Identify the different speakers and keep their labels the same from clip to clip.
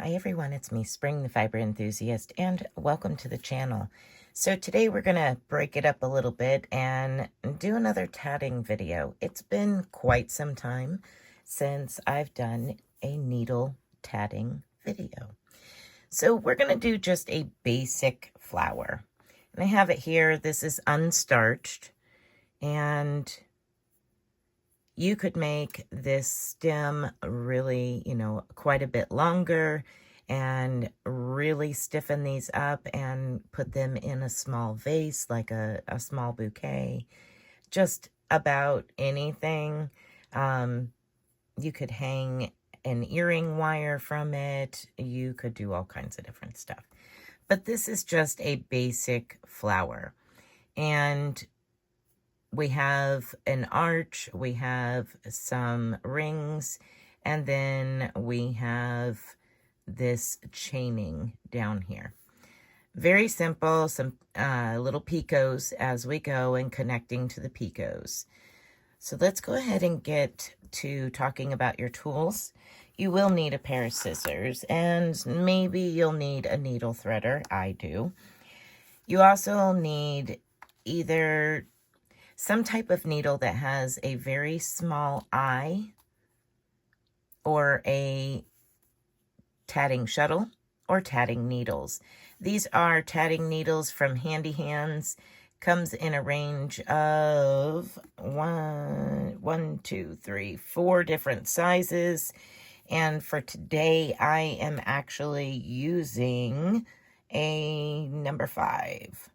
Speaker 1: Hi everyone, it's me, Spring the Fiber Enthusiast, and welcome to the channel. So today we're going to break it up a little bit and do another tatting video. It's been quite some time since I've done a needle tatting video. So we're going to do just a basic flower. And I have it here. This is unstarched, and you could make this stem really, quite a bit longer and really stiffen these up and put them in a small vase, like a small bouquet, just about anything. You could hang an earring wire from it. You could do all kinds of different stuff. But this is just a basic flower. And we have an arch, we have some rings, and then we have this chaining down here. Very simple, some little picots as we go and connecting to the picots. So let's go ahead and get to talking about your tools. You will need a pair of scissors, and maybe you'll need a needle threader. I do. You also need either some type of needle that has a very small eye, or a tatting shuttle, or tatting needles. These are tatting needles from Handy Hands. Comes in a range of 4 different sizes. And for today, I am actually using a number 5.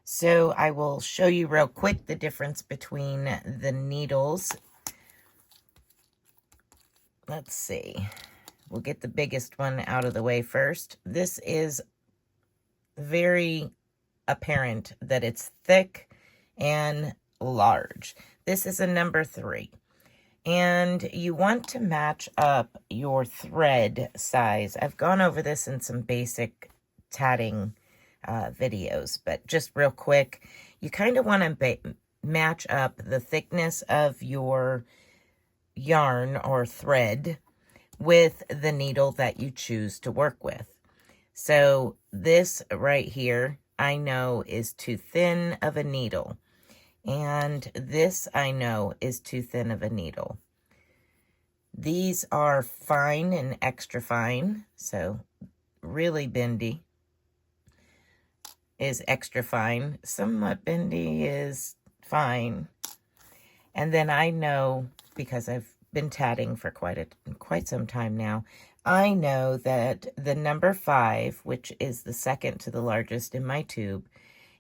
Speaker 1: So I will show you real quick the difference between the needles. Let's see. We'll get the biggest one out of the way first. This is very apparent that it's thick and large. This is a number 3. And you want to match up your thread size. I've gone over this in some basic tatting videos, but just real quick, you kind of want to match up the thickness of your yarn or thread with the needle that you choose to work with. So this right here, I know is too thin of a needle, and this I know is too thin of a needle. These are fine and extra fine, so really bendy is extra fine, somewhat bendy is fine. And then I know, because I've been tatting for quite some time now, I know that the number 5, which is the second to the largest in my tube,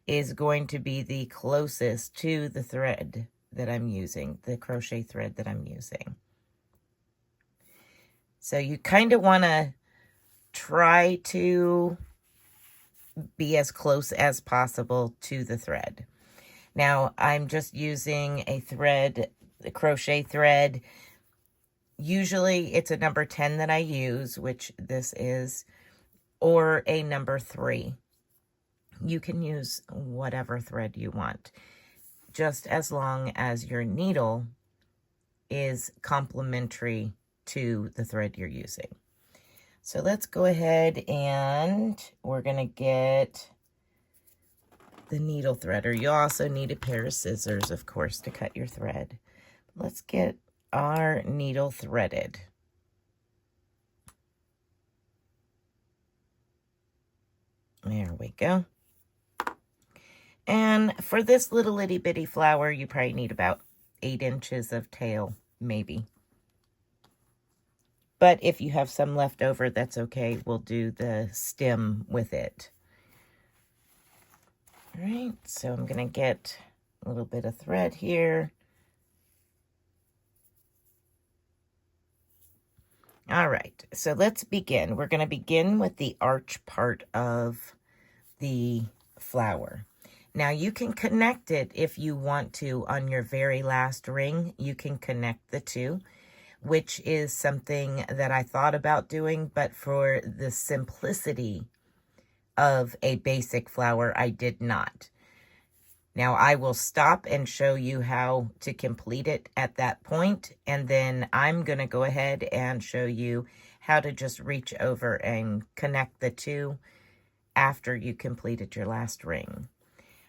Speaker 1: is going to be the closest to the thread that I'm using, the crochet thread that I'm using. So you kind of want to try to be as close as possible to the thread. Now, I'm just using a thread, the crochet thread. Usually it's a number 10 that I use, which this is, or a number 3. You can use whatever thread you want, just as long as your needle is complementary to the thread you're using. So let's go ahead and we're going to get the needle threader. You also need a pair of scissors, of course, to cut your thread. Let's get our needle threaded. There we go. And for this little itty bitty flower, you probably need about 8 inches of tail, maybe. But if you have some left over, that's okay. We'll do the stem with it. All right, so I'm going to get a little bit of thread here. All right, so let's begin. We're going to begin with the arch part of the flower. Now, you can connect it if you want to on your very last ring. You can connect the two, which is something that I thought about doing, but for the simplicity of a basic flower, I did not. Now, I will stop and show you how to complete it at that point, and then I'm going to go ahead and show you how to just reach over and connect the two after you completed your last ring.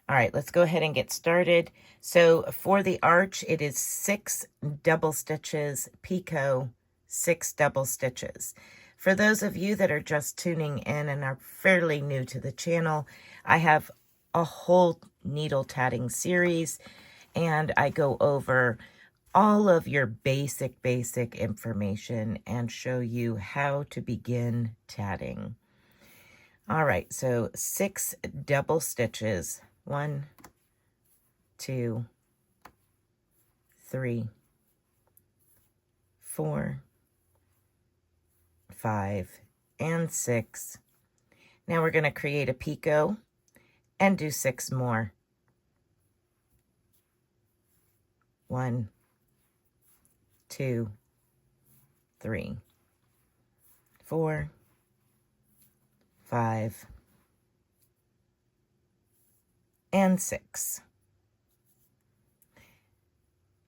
Speaker 1: All right, let's go ahead and get started. So for the arch, it is 6 double stitches, picot, 6 double stitches. For those of you that are just tuning in and are fairly new to the channel, I have a whole needle tatting series, and I go over all of your basic information and show you how to begin tatting. All right, so 6 double stitches. 1, 2, 3, 4, 5, and 6. Now we're going to create a picot and do 6 more. 1, 2, 3, 4, 5, and 6.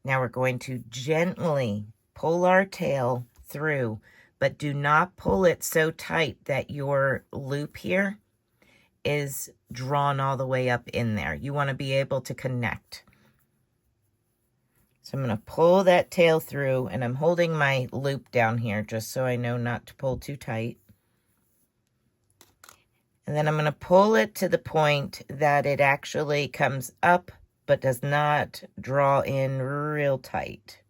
Speaker 1: Now we're going to gently pull our tail through, but do not pull it so tight that your loop here is drawn all the way up in there. You want to be able to connect. So I'm going to pull that tail through, and I'm holding my loop down here just so I know not to pull too tight. And then I'm going to pull it to the point that it actually comes up but does not draw in real tight.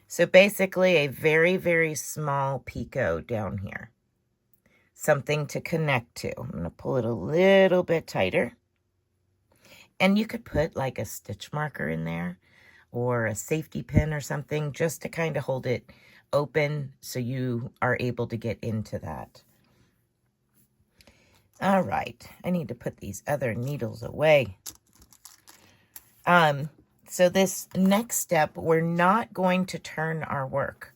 Speaker 1: So basically a very, very small picot down here. Something to connect to. I'm going to pull it a little bit tighter. And you could put like a stitch marker in there or a safety pin or something just to kind of hold it open so you are able to get into that. All right, I need to put these other needles away. So this next step, we're not going to turn our work.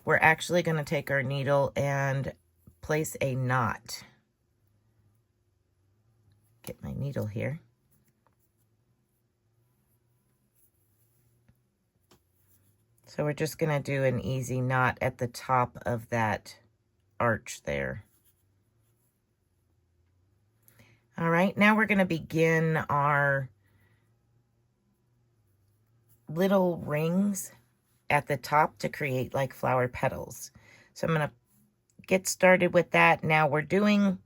Speaker 1: We're actually going to take our needle and place a knot. Get my needle here. So we're just going to do an easy knot at the top of that arch there. All right, now we're going to begin our little rings at the top to create like flower petals. So I'm going to get started with that. Now we're doing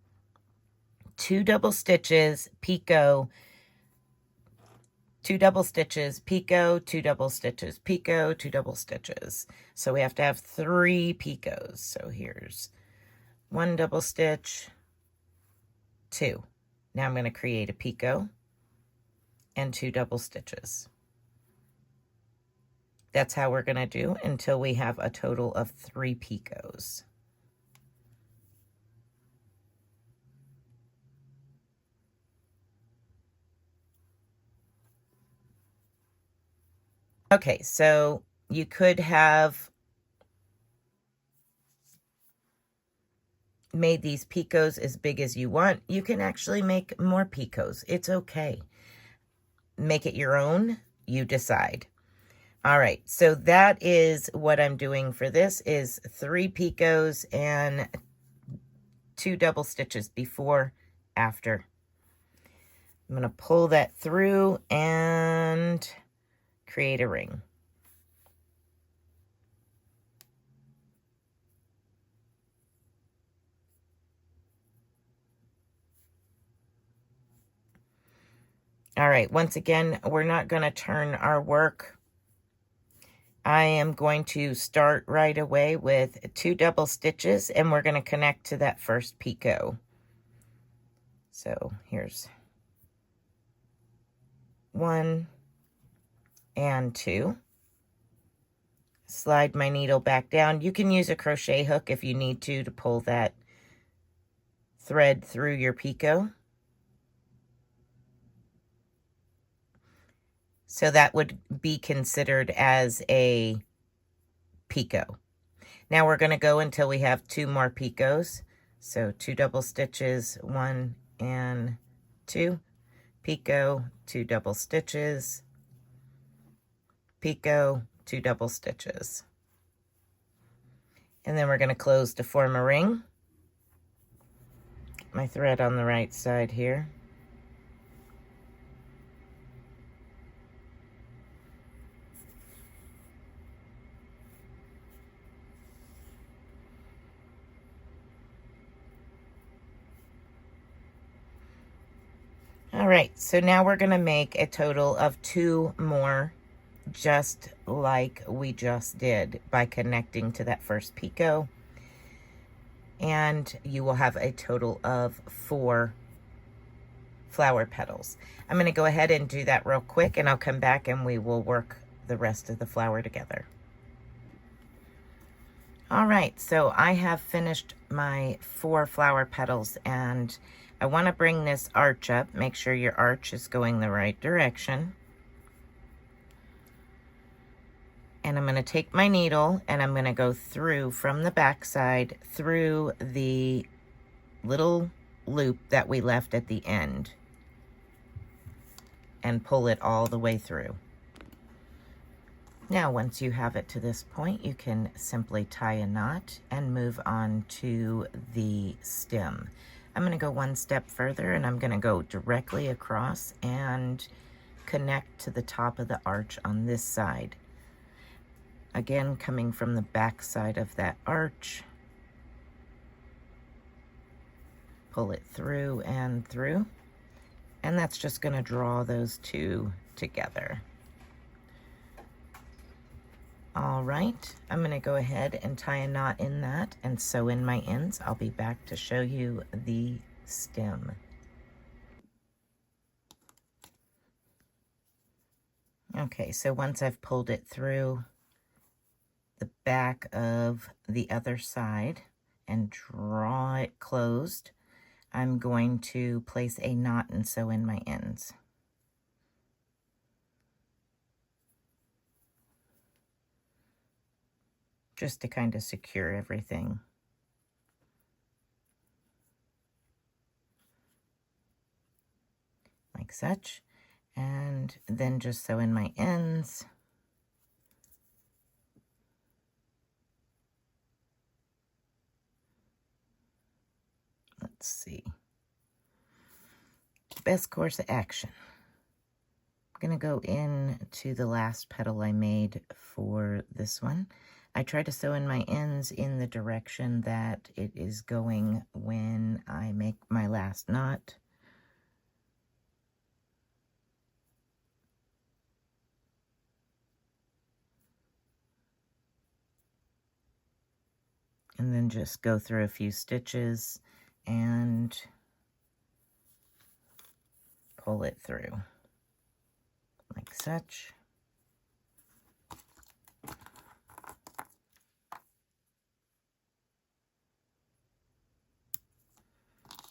Speaker 1: 2 double stitches, picot, 2 double stitches, picot, 2 double stitches, picot, 2 double stitches. So we have to have 3 picots. So here's 1 double stitch, 2. Now I'm going to create a picot and 2 double stitches. That's how we're going to do until we have a total of 3 picots. Okay, so you could have made these picots as big as you want. You can actually make more picots. It's okay. Make it your own. You decide. All right, so that is what I'm doing for this is 3 picots and 2 double stitches before, after. I'm going to pull that through and create a ring. All right, once again, we're not going to turn our work. I am going to start right away with 2 double stitches, and we're going to connect to that first picot. So here's 1 and 2. Slide my needle back down. You can use a crochet hook if you need to pull that thread through your picot. So that would be considered as a picot. Now we're going to go until we have 2 more picots. So 2 double stitches, 1 and 2, picot, 2 double stitches, picot, 2 double stitches. And then we're going to close to form a ring. My thread on the right side here. All right, so now we're going to make a total of 2 more, just like we just did, by connecting to that first picot. And you will have a total of 4 flower petals. I'm going to go ahead and do that real quick, and I'll come back and we will work the rest of the flower together. All right, so I have finished my 4 flower petals, and I want to bring this arch up. Make sure your arch is going the right direction. And I'm going to take my needle and I'm going to go through from the back side through the little loop that we left at the end and pull it all the way through. Now, once you have it to this point, you can simply tie a knot and move on to the stem. I'm going to go one step further, and I'm going to go directly across and connect to the top of the arch on this side. Again, coming from the back side of that arch, pull it through and through, and that's just going to draw those 2 together. All right, I'm going to go ahead and tie a knot in that and sew in my ends. I'll be back to show you the stem. Okay, so once I've pulled it through the back of the other side and draw it closed, I'm going to place a knot and sew in my ends. Just to kind of secure everything. Like such. And then just sew in my ends. Let's see. Best course of action. I'm going to go into the last petal I made for this one. I try to sew in my ends in the direction that it is going when I make my last knot. And then just go through a few stitches and pull it through like such.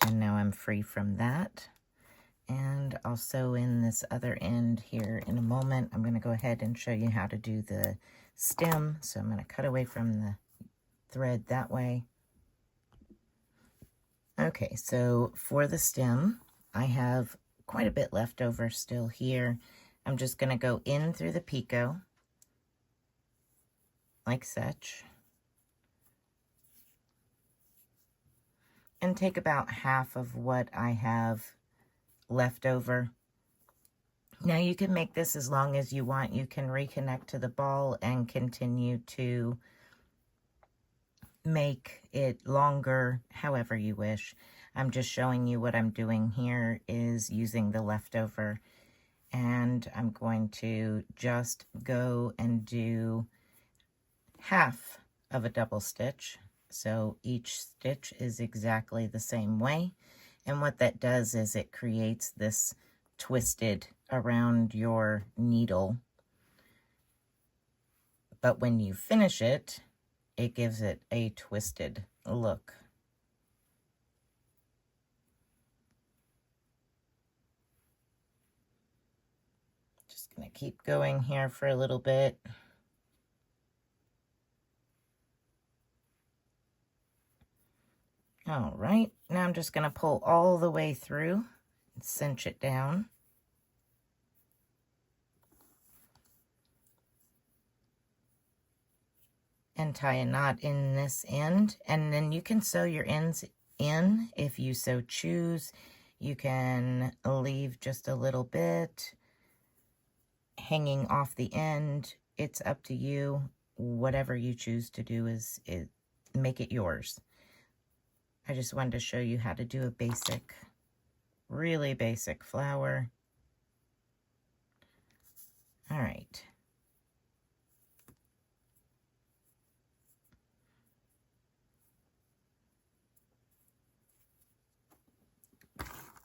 Speaker 1: And now I'm free from that. And I'll sew in this other end here in a moment. I'm going to go ahead and show you how to do the stem. So I'm going to cut away from the thread that way. Okay, so for the stem, I have quite a bit left over still here. I'm just going to go in through the picot, like such, and take about half of what I have left over. Now you can make this as long as you want. You can reconnect to the ball and continue to make it longer however you wish. I'm just showing you what I'm doing here is using the leftover, and I'm going to just go and do half of a double stitch. So each stitch is exactly the same way, and what that does is it creates this twisted around your needle, but when you finish it, it gives it a twisted look. Just gonna keep going here for a little bit. All right, now I'm just gonna pull all the way through and cinch it down. and tie a knot in this end, and then you can sew your ends in if you so choose. You can leave just a little bit hanging off the end. It's up to you. Whatever you choose to do is make it yours. I just wanted to show you how to do a basic, really basic flower. All right.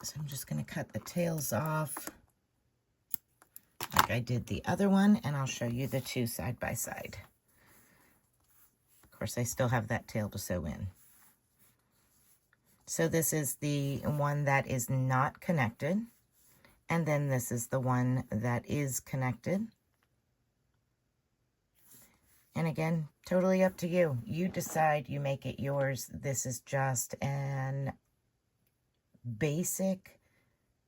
Speaker 1: So I'm just going to cut the tails off like I did the other one, and I'll show you the two side by side. Of course, I still have that tail to sew in. So this is the one that is not connected, and then this is the one that is connected. And again, totally up to you. You decide, you make it yours. This is just an basic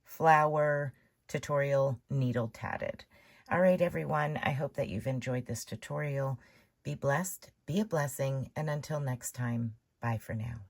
Speaker 1: flower tutorial, needle tatted. All right, everyone, I hope that you've enjoyed this tutorial. Be blessed, be a blessing, and until next time, bye for now.